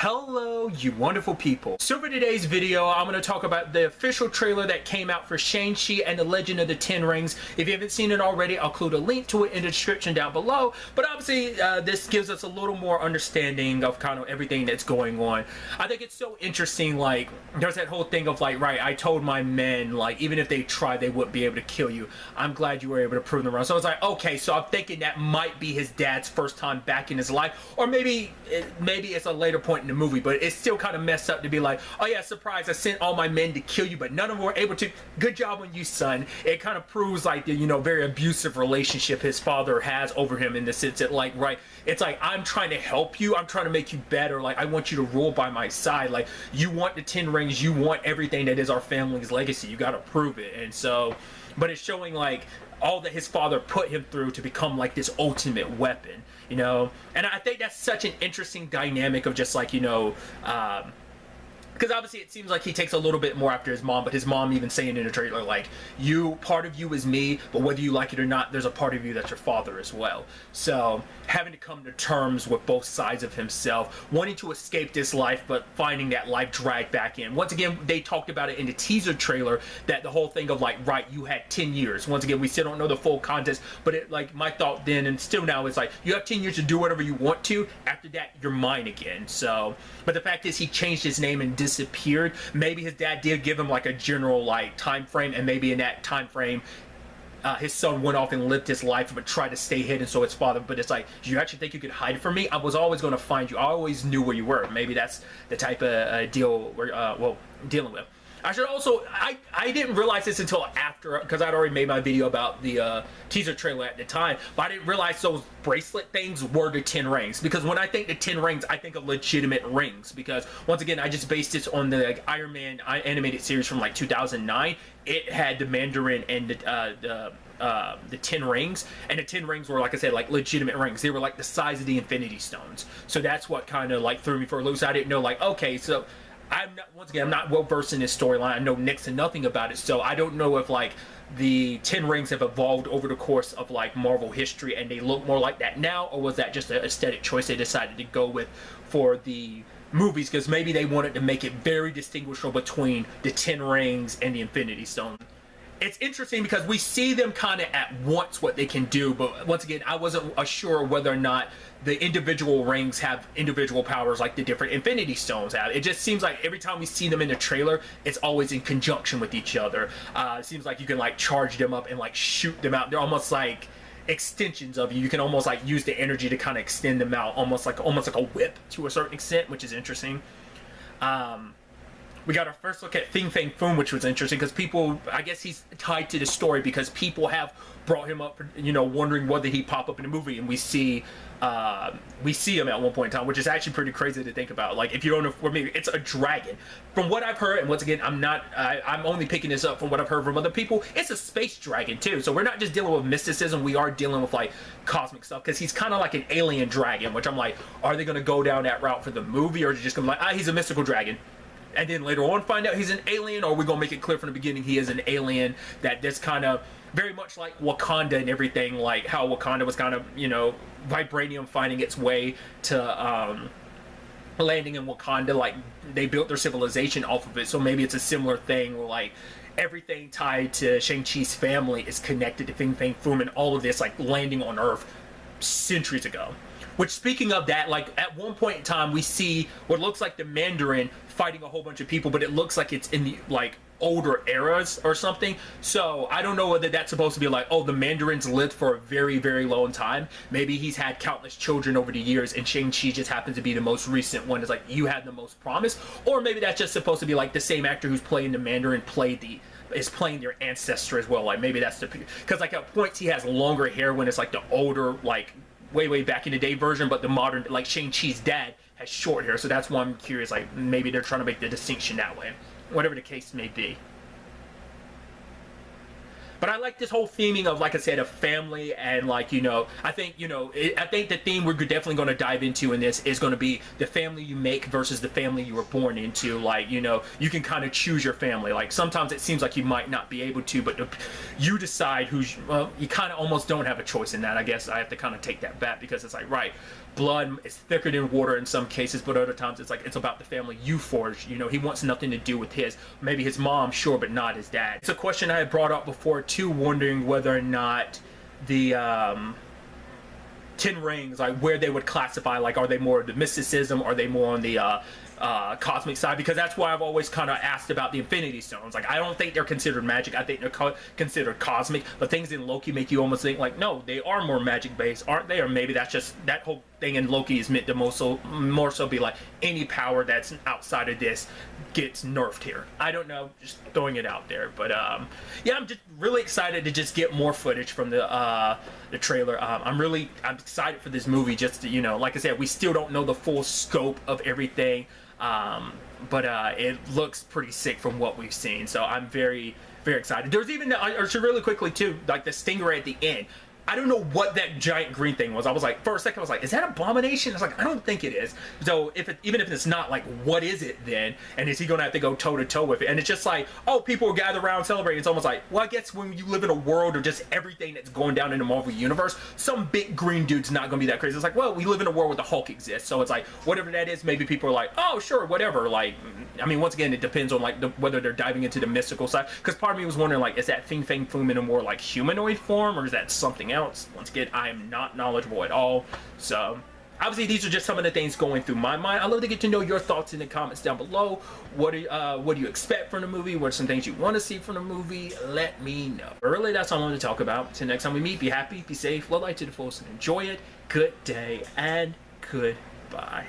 Hello, you wonderful people. So for today's video, I'm going to talk about the official trailer that came out for Shang-Chi and the Legend of the Ten Rings. If you haven't seen it already, I'll include a link to it in the description down below. But obviously, this gives us a little more understanding of kind of everything that's going on. I think it's so interesting, like, there's that whole thing of like, right, I told my men, like, even if they tried, they wouldn't be able to kill you. I'm glad you were able to prove them wrong. So I was like, okay, so I'm thinking that might be his dad's first time back in his life. Or maybe it's a later point in the movie, but it's still kind of messed up to be like, oh yeah, surprise, I sent all my men to kill you, but none of them were able to. Good job on you, son. It kind of proves like the, very abusive relationship his father has over him, in the sense that, like, right, it's like, I'm trying to help you, I'm trying to make you better, like, I want you to rule by my side, like, you want the 10 rings, you want everything that is our family's legacy, you got to prove it. And so, but it's showing like all that his father put him through to become like this ultimate weapon, and I think that's such an interesting dynamic of just like, because obviously it seems like he takes a little bit more after his mom, but his mom even saying in the trailer, like, part of you is me, but whether you like it or not, there's a part of you that's your father as well. So having to come to terms with both sides of himself, wanting to escape this life, but finding that life dragged back in. Once again, they talked about it in the teaser trailer, that the whole thing of like, right, you had 10 years. Once again, we still don't know the full context, but it, like, my thought then and still now is like, you have 10 years to do whatever you want to. After that, you're mine again. So, but the fact is, he changed his name and disappeared. Maybe his dad did give him like a general like time frame, and maybe in that time frame his son went off and lived his life but tried to stay hidden, so his father, but it's like, do you actually think you could hide from me? I was always going to find you. I always knew where you were. Maybe that's the type of deal we're dealing with. I should also, I didn't realize this until after, because I'd already made my video about the teaser trailer at the time, but I didn't realize those bracelet things were the 10 rings. Because when I think the 10 rings, I think of legitimate rings. Because once again, I just based this on the Iron Man animated series from like 2009. It had the Mandarin and the 10 rings, and the 10 rings were, like I said, like legitimate rings. They were like the size of the Infinity Stones. So that's what kind of like threw me for a loop. So I didn't know, like, okay, so once again, I'm not well versed in this storyline. I know next to nothing about it, so I don't know if like the 10 rings have evolved over the course of like Marvel history and they look more like that now, or was that just an aesthetic choice they decided to go with for the movies, because maybe they wanted to make it very distinguishable between the 10 rings and the Infinity Stone. It's interesting because we see them kind of at once what they can do, but once again, I wasn't sure whether or not the individual rings have individual powers like the different Infinity Stones have. It just seems like every time we see them in the trailer, it's always in conjunction with each other. It seems like you can like charge them up and like shoot them out. They're almost like extensions of you. You can almost like use the energy to kind of extend them out, almost like a whip to a certain extent, which is interesting. We got our first look at Fin Fang Foom, which was interesting because people, I guess he's tied to the story because people have brought him up, wondering whether he'd pop up in the movie, and we see him at one point in time, which is actually pretty crazy to think about. Like, if you don't know, for me, it's a dragon. From what I've heard, and once again, I'm only picking this up from what I've heard from other people, it's a space dragon too. So we're not just dealing with mysticism, we are dealing with like cosmic stuff, because he's kind of like an alien dragon, which I'm like, are they going to go down that route for the movie, or are they just going to be like, he's a mystical dragon? And then later on find out he's an alien, or we're going to make it clear from the beginning he is an alien, that this kind of very much like Wakanda and everything, like how Wakanda was kind of, vibranium finding its way to landing in Wakanda, like they built their civilization off of it. So maybe it's a similar thing where like everything tied to Shang-Chi's family is connected to Fin Fang Foom, and all of this like landing on Earth centuries ago. Which, speaking of that, like at one point in time we see what looks like the Mandarin fighting a whole bunch of people, but it looks like it's in the like older eras or something. So I don't know whether that's supposed to be like, oh, the Mandarin's lived for a very, very long time. Maybe he's had countless children over the years, and Shang-Chi just happens to be the most recent one. It's like, you had the most promise. Or maybe that's just supposed to be like the same actor who's playing the Mandarin is playing their ancestor as well. Like maybe that's because like at points he has longer hair when it's like the older, like way back in the day version, but the modern, like Shang-Chi's dad has short hair. So that's why I'm curious, like maybe they're trying to make the distinction that way, whatever the case may be. But I like this whole theming of, like I said, a family, and like, I think, I think the theme we're definitely going to dive into in this is going to be the family you make versus the family you were born into. Like, you can kind of choose your family. Like, sometimes it seems like you might not be able to, but you decide who's, well, you kind of almost don't have a choice in that. I guess I have to kind of take that back, because it's like, right, blood is thicker than water in some cases, but other times it's like it's about the family you forged. You know, he wants nothing to do with maybe his mom, sure, but not his dad. It's a question I had brought up before too, wondering whether or not the 10 rings, like where they would classify, like are they more of the mysticism, are they more on the cosmic side? Because that's why I've always kind of asked about the Infinity Stones. Like, I don't think they're considered magic, I think they're considered cosmic, but things in Loki make you almost think like, no, they are more magic based, aren't they? Or maybe that's just, that whole thing in Loki is meant to more so be like any power that's outside of this gets nerfed here. I don't know, just throwing it out there. But yeah, I'm just really excited to just get more footage from the trailer. I'm excited for this movie, just to, you know, like I said, we still don't know the full scope of everything, but it looks pretty sick from what we've seen, so I'm very, very excited. There's even, or really quickly too, like the stingray at the end. I don't know what that giant green thing was. I was like, for a second, I was like, is that Abomination? I was like, I don't think it is. So even if it's not, like, what is it then? And is he gonna have to go toe to toe with it? And it's just like, oh, people will gather around celebrating. It's almost like, well, I guess when you live in a world of just everything that's going down in the Marvel universe, some big green dude's not gonna be that crazy. It's like, well, we live in a world where the Hulk exists, so it's like, whatever that is, maybe people are like, oh, sure, whatever. Like, I mean, once again, it depends on like whether they're diving into the mystical side. Because part of me was wondering, like, is that Fin Fang Foom in a more like humanoid form, or is that something else? Once again, I am not knowledgeable at all, so obviously these are just some of the things going through my mind. I'd love to get to know your thoughts in the comments down below. What do you expect from the movie? What are some things you want to see from the movie? Let me know. But really, that's all I wanted to talk about. Till next time we meet, be happy, be safe, love life to the fullest, and enjoy it. Good day and goodbye.